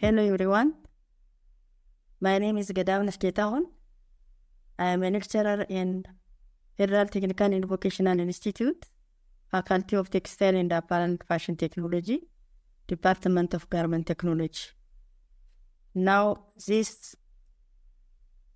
Hello everyone, my name is Gadawan Sketahon. I am a lecturer in Federal Technical and Vocational Institute, Faculty of Textile and Apparel Fashion Technology, Department of Garment Technology. Now this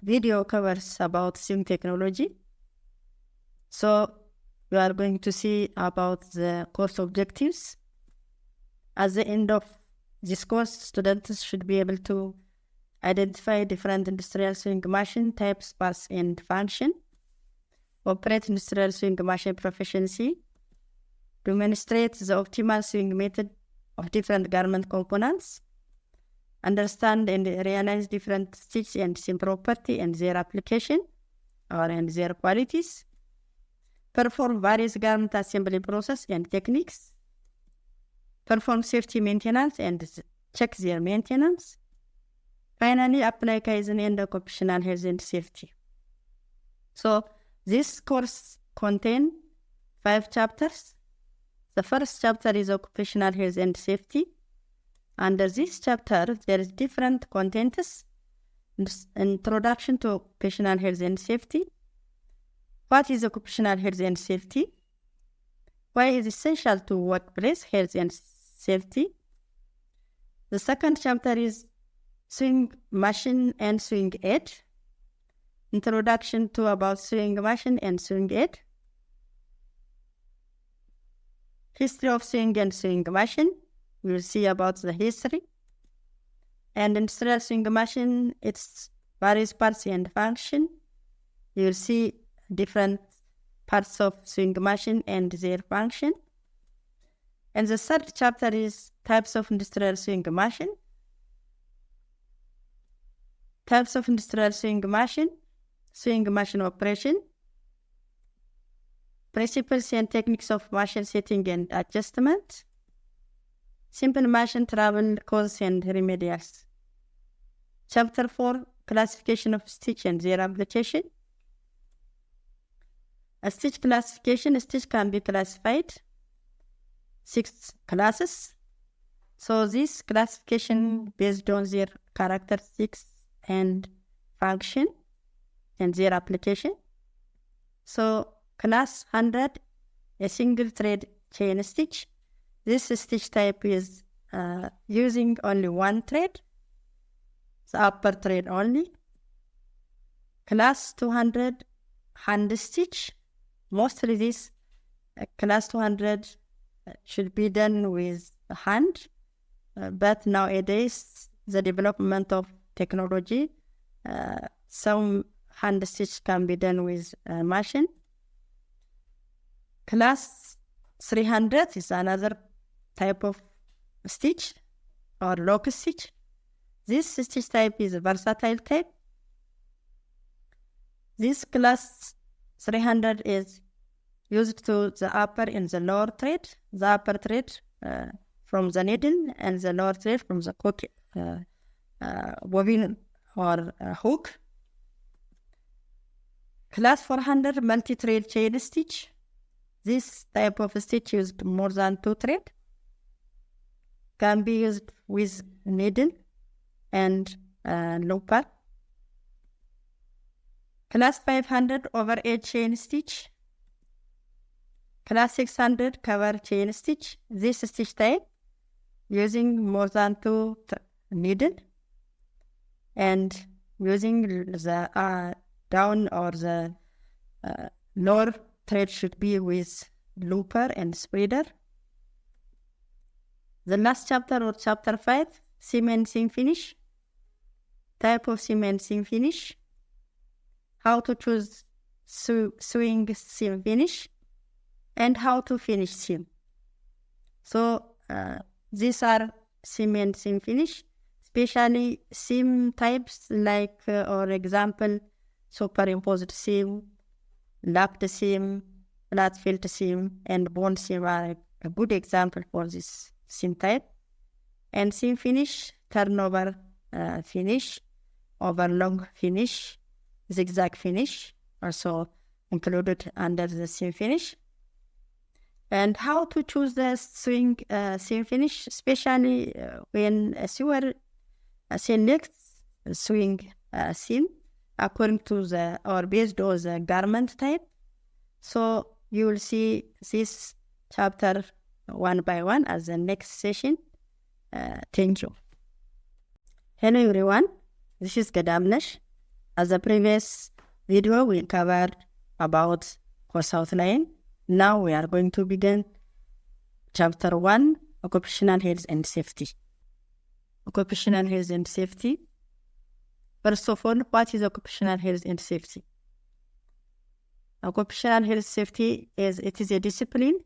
video covers about seam technology. So we are going to see about the course objectives. At the end of this course, students should be able to identify different industrial sewing machine types, parts, and function, operate industrial sewing machine proficiency, demonstrate the optimal sewing method of different garment components, understand and realize different stitch and seam property and their application and their qualities, perform various garment assembly process and techniques, perform safety maintenance and check their maintenance. Finally, apply Kaizen and occupational health and safety. So this course contains 5 chapters. The first chapter is occupational health and safety. Under this chapter, there is different contents. Introduction to occupational health and safety. What is occupational health and safety? Why is it essential to workplace health and safety? The second chapter is sewing machine and sewing aid. Introduction to about sewing machine and sewing aid. History of sewing and sewing machine. We will see about the history. And industrial sewing machine, its various parts and function. You will see different parts of sewing machine and their function. And the third chapter is types of industrial sewing machine. Types of industrial sewing machine operation, principles and techniques of machine setting and adjustment, simple machine travel, causes and remedials. Chapter 4, classification of stitch and their application. A stitch classification, a stitch can be classified 6 classes. So this classification based on their characteristics and function and their application. So class 100, a single thread chain stitch. This stitch type is using only one thread, the upper thread only. Class 200, hand stitch. Mostly this class 200 should be done with hand, but nowadays the development of technology, some hand stitch can be done with a machine. Class 300 is another type of stitch or lock stitch. This stitch type is a versatile type. This class 300 is used to the upper and the lower thread. The upper thread from the needle and the lower thread from the bobbin or hook. Class 400, multi-thread chain stitch. This type of stitch used more than 2 thread. Can be used with needle and looper. Class 500, overhead chain stitch. Class 600, cover chain stitch. This stitch type using more than 2 needle and using the down or the lower thread should be with looper and spreader. The last chapter or chapter 5, seam and seam finish. Type of seam and seam finish. How to choose sewing seam finish and how to finish seam. So these are seam and seam finish, especially seam types like, or example, superimposed seam, lapped seam, flat felt seam, and bond seam are a good example for this seam type. And seam finish, turnover finish, overlong finish, zigzag finish, also included under the seam finish. And how to choose the seam finish, especially when a sewer select swing seam according to or based on the garment type. So you will see this chapter one by one as the next session. Thank you. Hello everyone, this is Gadamnesh. As the previous video, we covered about course outline. Now we are going to begin chapter 1, Occupational Health and Safety. Occupational Health and Safety. First of all, what is occupational health and safety? Occupational health safety is a discipline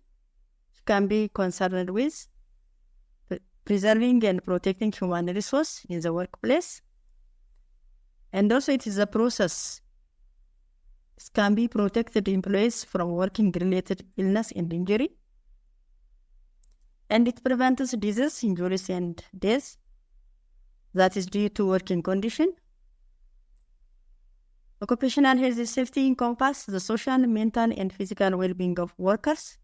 can be concerned with preserving and protecting human resource in the workplace. And also it is a process. It can be protected employees from working-related illness and injury. And it prevents disease, injuries, and death that is due to working condition. Occupational health and safety encompasses the social, mental, and physical well-being of workers.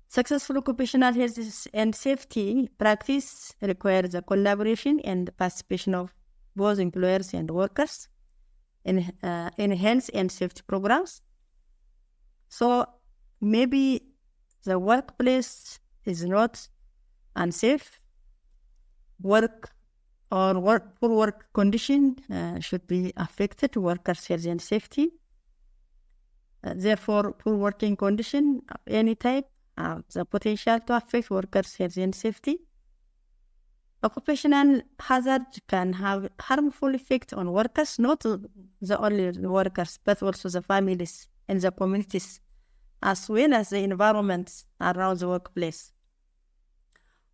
Successful occupational health and safety practice requires the collaboration and participation of both employers and workers in health and safety programs. So maybe the workplace is not unsafe. Poor work condition should be affected workers' health and safety. Therefore, poor working condition of any type have the potential to affect workers' health and safety. Occupational hazard can have harmful effect on workers, not the only workers, but also the families and the communities, as well as the environment around the workplace.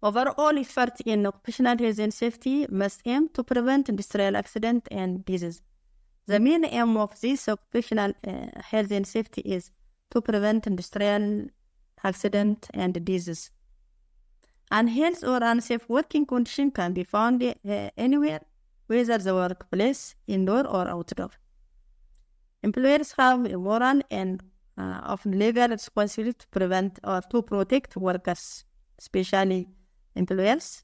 Overall effort in occupational health and safety must aim to prevent industrial accident and disease. The main aim of this occupational health and safety is to prevent industrial accident and disease. Unhealthy or unsafe working condition can be found anywhere, whether the workplace, indoor or outdoor. Employers have a moral and often legal responsibility to prevent or to protect workers, especially employers.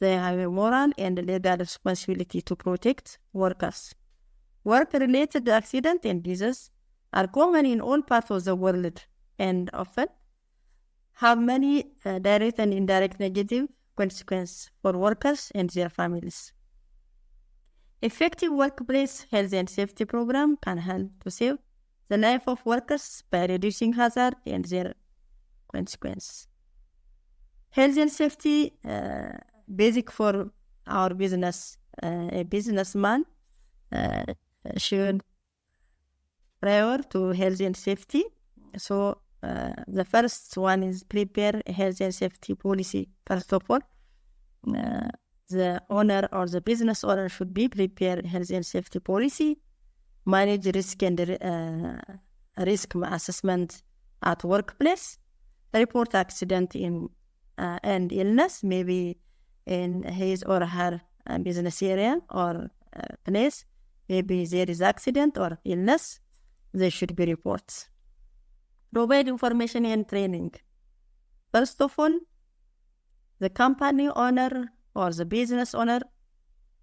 They have a moral and legal responsibility to protect workers. Work-related accidents and diseases are common in all parts of the world and often have many direct and indirect negative consequences for workers and their families. Effective workplace health and safety program can help to save the life of workers by reducing hazard and their consequences. Health and safety basic for our business. A businessman should prior to health and safety. So the first one is prepare a health and safety policy. First of all, the owner or the business owner should be prepare health and safety policy, manage risk and risk assessment at workplace, report accident and illness, maybe in his or her business area or place. Maybe there is accident or illness, there should be reports. Provide information and training. First of all, the company owner or the business owner,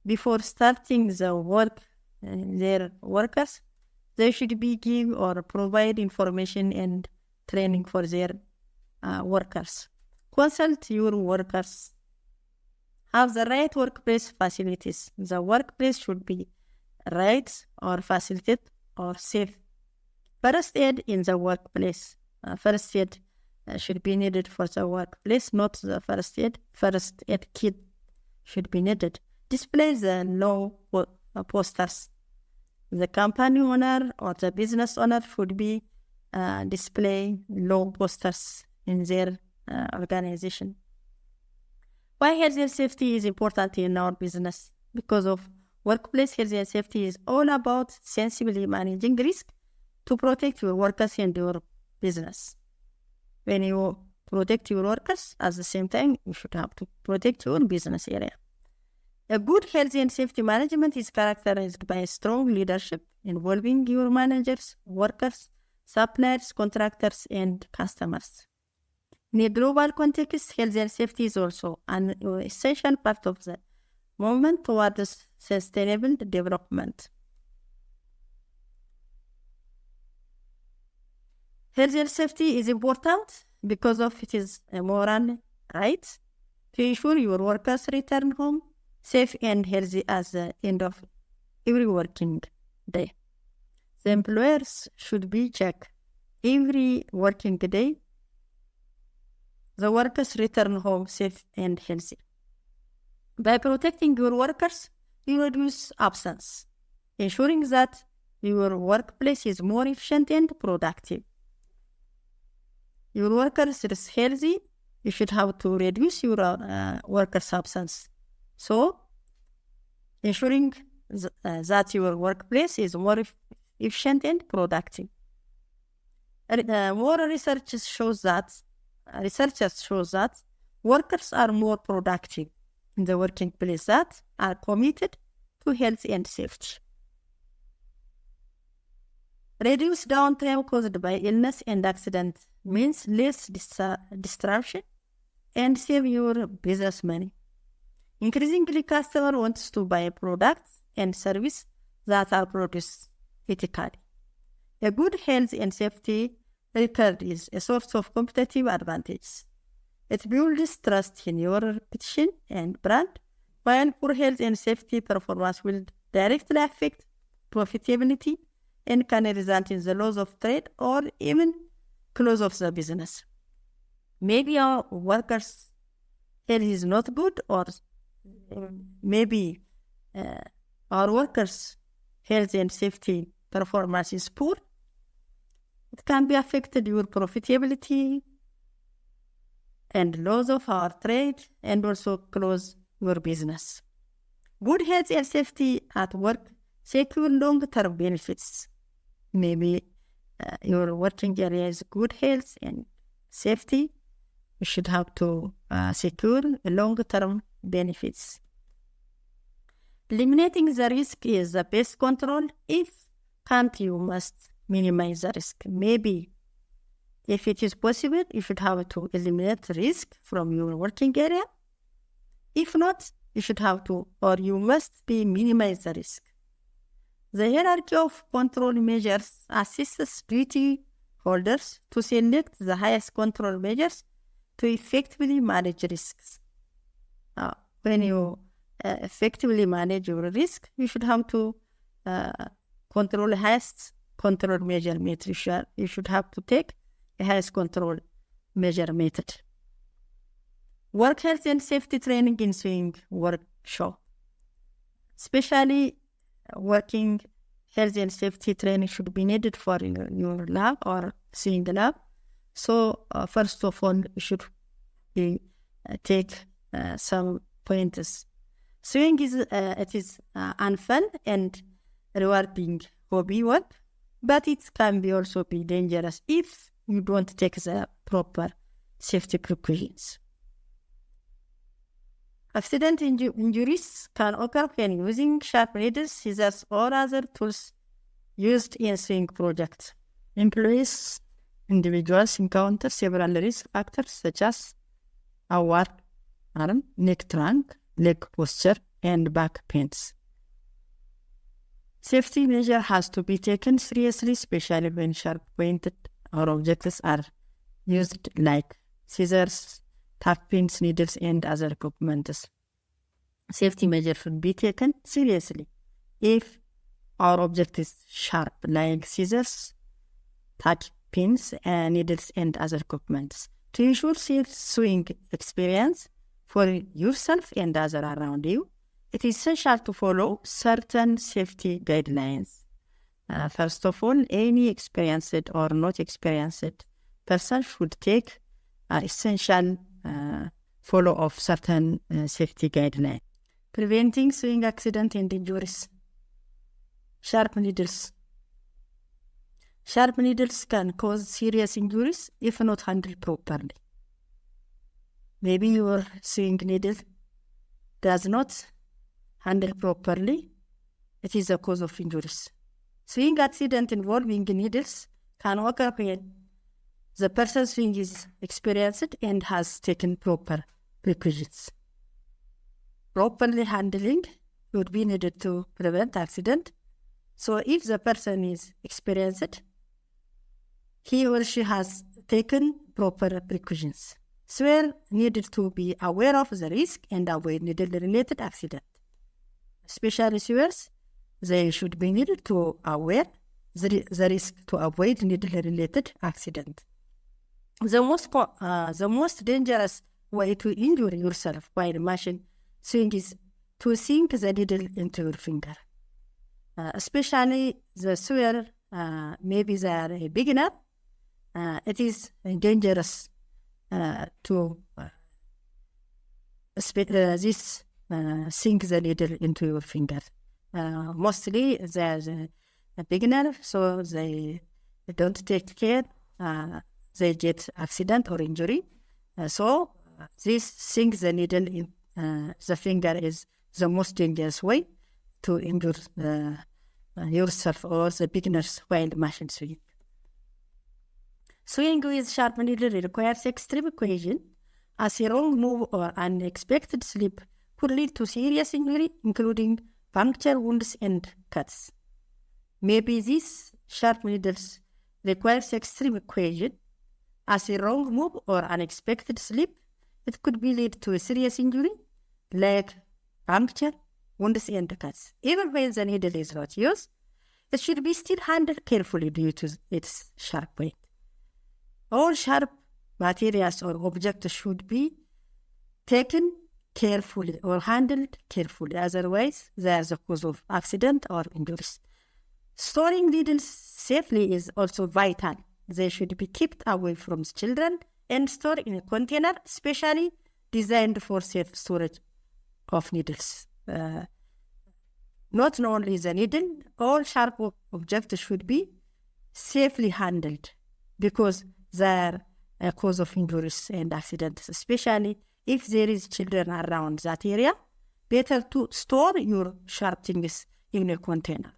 before starting the work, their workers, they should be give or provide information and training for their workers. Consult your workers. Have the right workplace facilities. The workplace should be right or facilitated or safe. First aid in the workplace. First aid should be needed for the workplace, not the first aid. First aid kit should be needed. Display the law posters. The company owner or the business owner should be display law posters in their organization. Why health and safety is important in our business? Because of workplace health and safety is all about sensibly managing risk to protect your workers and your business. When you protect your workers, at the same time, you should have to protect your business area. A good health and safety management is characterized by strong leadership involving your managers, workers, suppliers, contractors, and customers. In a global context, health and safety is also an essential part of the movement towards sustainable development. Health and safety is important because of it is a moral right to ensure your workers return home safe and healthy at the end of every working day. The employers should be checked every working day. The workers return home safe and healthy. By protecting your workers, you reduce absence, ensuring that your workplace is more efficient and productive. Your workers is healthy, you should have to reduce your workers' absence. So, ensuring that your workplace is more efficient and productive. More researchers show that workers are more productive in the working place that are committed to health and safety. Reduced downtime caused by illness and accident means less disruption and save your business money. Increasingly, customer wants to buy products and services that are produced ethically. A good health and safety record is a source of competitive advantage. It builds trust in your reputation and brand, while poor health and safety performance will directly affect profitability and can result in the loss of trade or even close of the business. Maybe our workers' health is not good, or maybe our workers' health and safety performance is poor. It can be affected your profitability and loss of our trade and also close your business. Good health and safety at work secure long-term benefits. Maybe your working area is good health and safety. You should have to secure long-term benefits. Eliminating the risk is the best control. If can't, you must minimize the risk. Maybe if it is possible, you should have to eliminate risk from your working area. If not, you should have to, or you must minimize the risk. The hierarchy of control measures assists duty holders to select the highest control measures to effectively manage risks. When you effectively manage your risk, you should have to control the highest control measure method. You should have to take a highest control measure method. Work health and safety training in sewing workshop. Especially working health and safety training should be needed for your lab or sewing lab. So first of all, you should take some pointers. Sewing is unfun and rewarding hobby work, but it can be also be dangerous if you don't take the proper safety precautions. Accident injuries can occur when using sharp needles, scissors, or other tools used in sewing projects. Individuals encounter several risk factors such as our arm, neck trunk, leg posture, and back pains. Safety measure has to be taken seriously, especially when sharp pointed or objects are used like scissors, tack pins, needles, and other equipment. Safety measures should be taken seriously if our object is sharp, like scissors, tack pins, needles, and other equipment. To ensure safe sewing experience for yourself and others around you, it is essential to follow certain safety guidelines. First of all, any experienced or not experienced person should take essential follow of certain safety guidelines. Preventing sewing accident and injuries. Sharp needles. Sharp needles can cause serious injuries if not handled properly. Maybe your sewing needle does not handle properly. It is a cause of injuries. Sewing accident involving needles can occur when the person's swing is experienced and has taken proper precautions. Properly handling would be needed to prevent accident. So if the person is experienced, he or she has taken proper precautions. Swear needed to be aware of the risk and avoid needle-related accident. Especially swears, they should be needed to aware the risk to avoid needle-related accident. The most dangerous way to injure yourself while machine swing is to sink the needle into your finger. Especially the swear, maybe they are a beginner, it is dangerous to sink the needle into your finger. Mostly they are a beginner, so they don't take care. They get accident or injury. So this sink the needle in the finger is the most dangerous way to injure yourself or the beginners while machine swing. Swing with sharp needle requires extreme caution, as a wrong move or unexpected slip could lead to serious injury, including puncture, wounds, and cuts. Maybe these sharp needles requires extreme caution, as a wrong move or unexpected slip, it could be lead to a serious injury, like puncture, wounds, and cuts. Even when the needle is not used, it should be still handled carefully due to its sharp weight. All sharp materials or objects should be taken carefully or handled carefully, otherwise there is a cause of accident or injuries. Storing needles safely is also vital. They should be kept away from children and stored in a container specially designed for safe storage of needles. Not only the needle, all sharp objects should be safely handled because they are a cause of injuries and accidents, especially if there is children around that area. Better to store your sharp things in a container.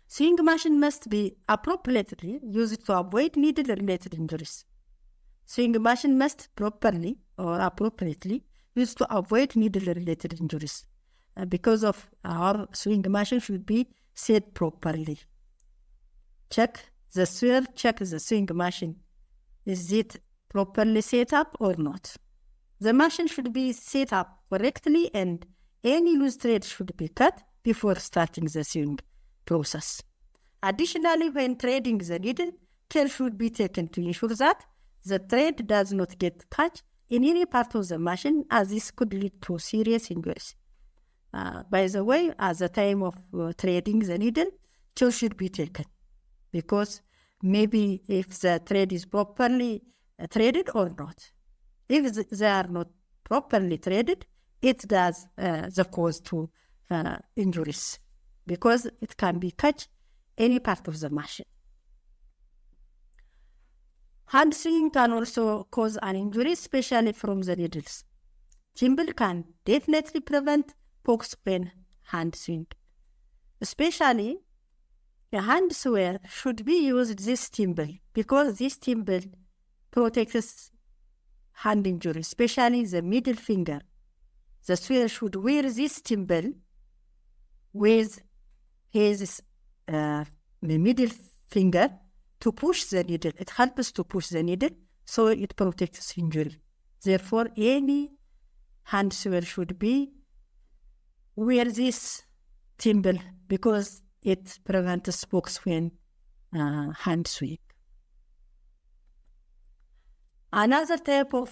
Swing machine must be appropriately used to avoid needle-related injuries. Swing machine must properly or appropriately used to avoid needle-related injuries. Because of our swing machine should be set properly. Check the swing machine. Is it properly set up or not? The machine should be set up correctly and any loose thread should be cut before starting the swing process. Additionally, when threading the needle, care should be taken to ensure that the thread does not get caught in any part of the machine, as this could lead to serious injuries. By the way, at the time of threading the needle, care should be taken because maybe if the thread is properly threaded or not. If they are not properly threaded, it does the cause to injuries because it can be cut any part of the machine. Hand swing can also cause an injury, especially from the needles. Thimble can definitely prevent pokes when hand swing. Especially, a hand swear should be used this thimble because this thimble protects hand injury, especially the middle finger. The swear should wear this thimble with his middle finger to push the needle. It helps to push the needle, so it protects injury. Therefore, any hand swear should be wear this thimble because it prevents pokes when hand swing. Another type of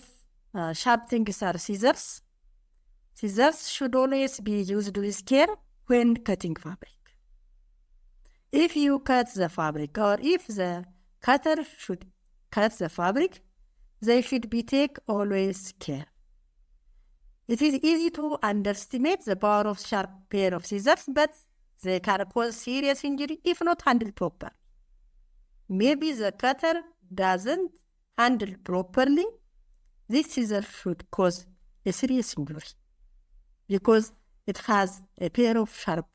sharp things are scissors. Scissors should always be used with care when cutting fabric. If you cut the fabric or if the cutter should cut the fabric, they should be take always care. It is easy to underestimate the power of sharp pair of scissors, but they can cause serious injury if not handled properly. Maybe the cutter doesn't handle properly. This scissor should cause a serious injury because it has a pair of sharp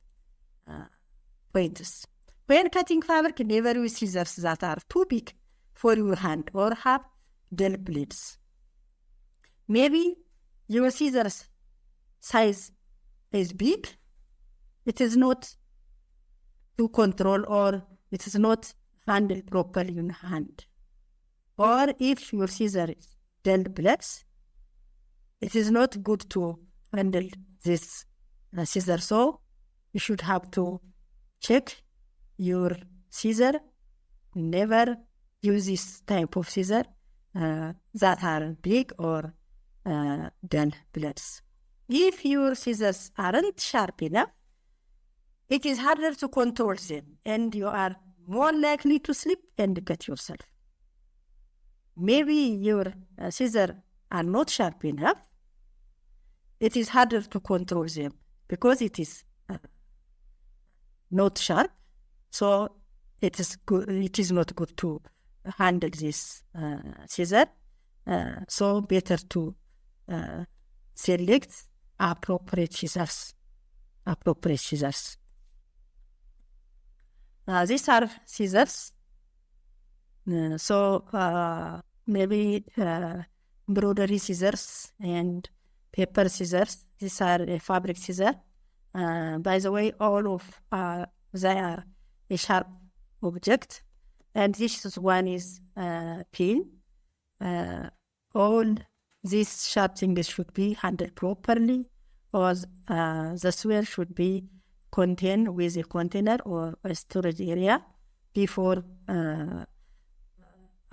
points. When cutting fabric, never use scissors that are too big for your hand or have dull blades. Maybe your scissors size is big, it is not to control or it is not handled properly in hand. Or if your scissors is dull blades, it is not good to handle this scissor. So you should have to check your scissor. Never use this type of scissor that are big or dull blades. If your scissors aren't sharp enough, it is harder to control them and you are more likely to slip and cut yourself. Maybe your scissors are not sharp enough. It is harder to control them because it is not sharp. So it is not good to handle this scissor. So better to select appropriate scissors. These are scissors. Maybe embroidery scissors and paper scissors. These are fabric scissors. By the way, all of they are a sharp object, and this one is pin. All these sharp things should be handled properly, or the swell should be contained with a container or a storage area before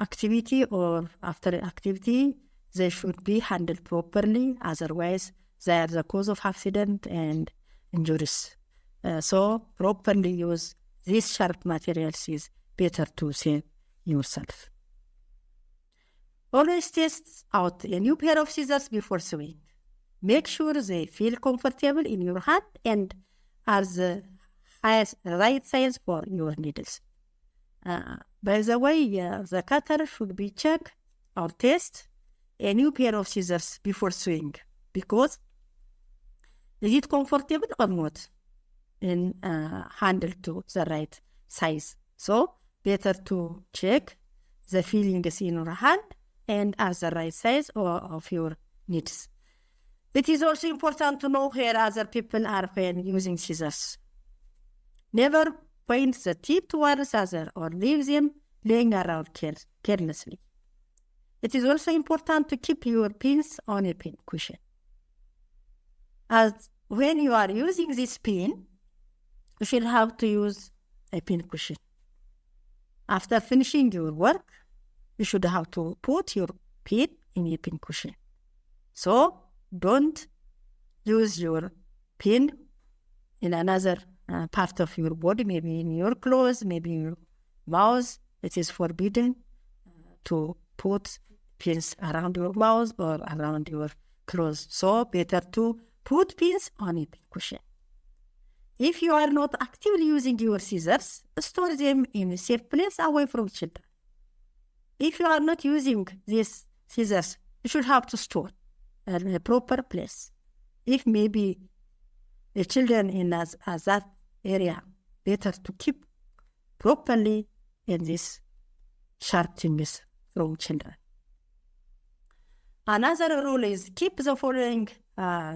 activity or after activity. They should be handled properly, otherwise they are the cause of accident and injuries. So properly use these sharp materials is better to save yourself. Always test out a new pair of scissors before sewing. Make sure they feel comfortable in your hand and are the right size for your needles. By the way, the cutter should be check or test a new pair of scissors before sewing, because is it comfortable or not in handle to the right size. So better to check the feelings in your hand and are the right size of your needs. It is also important to know where other people are when using scissors. Never point the tip towards other or leave them laying around carelessly. It is also important to keep your pins on a pin cushion. As when you are using this pin, you should have to use a pin cushion. After finishing your work, you should have to put your pin in a pin cushion. So don't use your pin in another part of your body, maybe in your clothes, maybe in your mouth. It is forbidden to put pins around your mouth or around your clothes. So better to put pins on a pin cushion. If you are not actively using your scissors, store them in a safe place away from children. If you are not using these scissors, you should have to store in a proper place. If maybe the children in that area, better to keep properly in these sharp things from children. Another rule is keep the following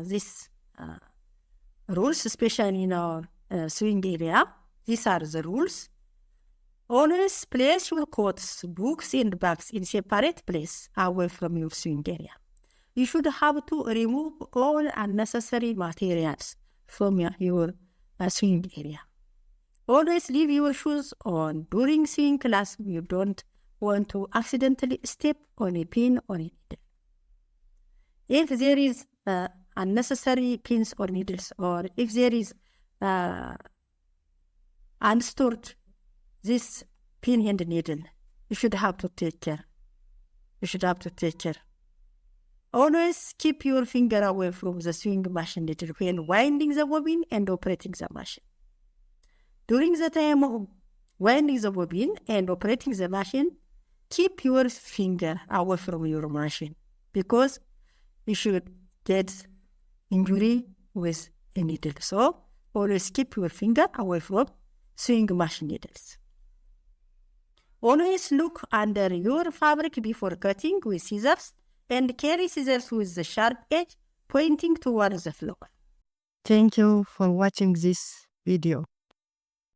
these rules, especially in our sewing area. These are the rules. Always place your coats, books, and bags in separate place away from your sewing area. You should have to remove all unnecessary materials from your sewing area. Always leave your shoes on during sewing class. You don't want to accidentally step on a pin or a needle. If there is unnecessary pins or needles, or if there is unstored this pin and needle, you should have to take care. Always keep your finger away from the sewing machine needle when winding the bobbin and operating the machine. During the time of winding the bobbin and operating the machine, keep your finger away from your machine, because you should get injury with a needle. So always keep your finger away from sewing machine needles. Always look under your fabric before cutting with scissors and carry scissors with the sharp edge pointing towards the floor. Thank you for watching this video.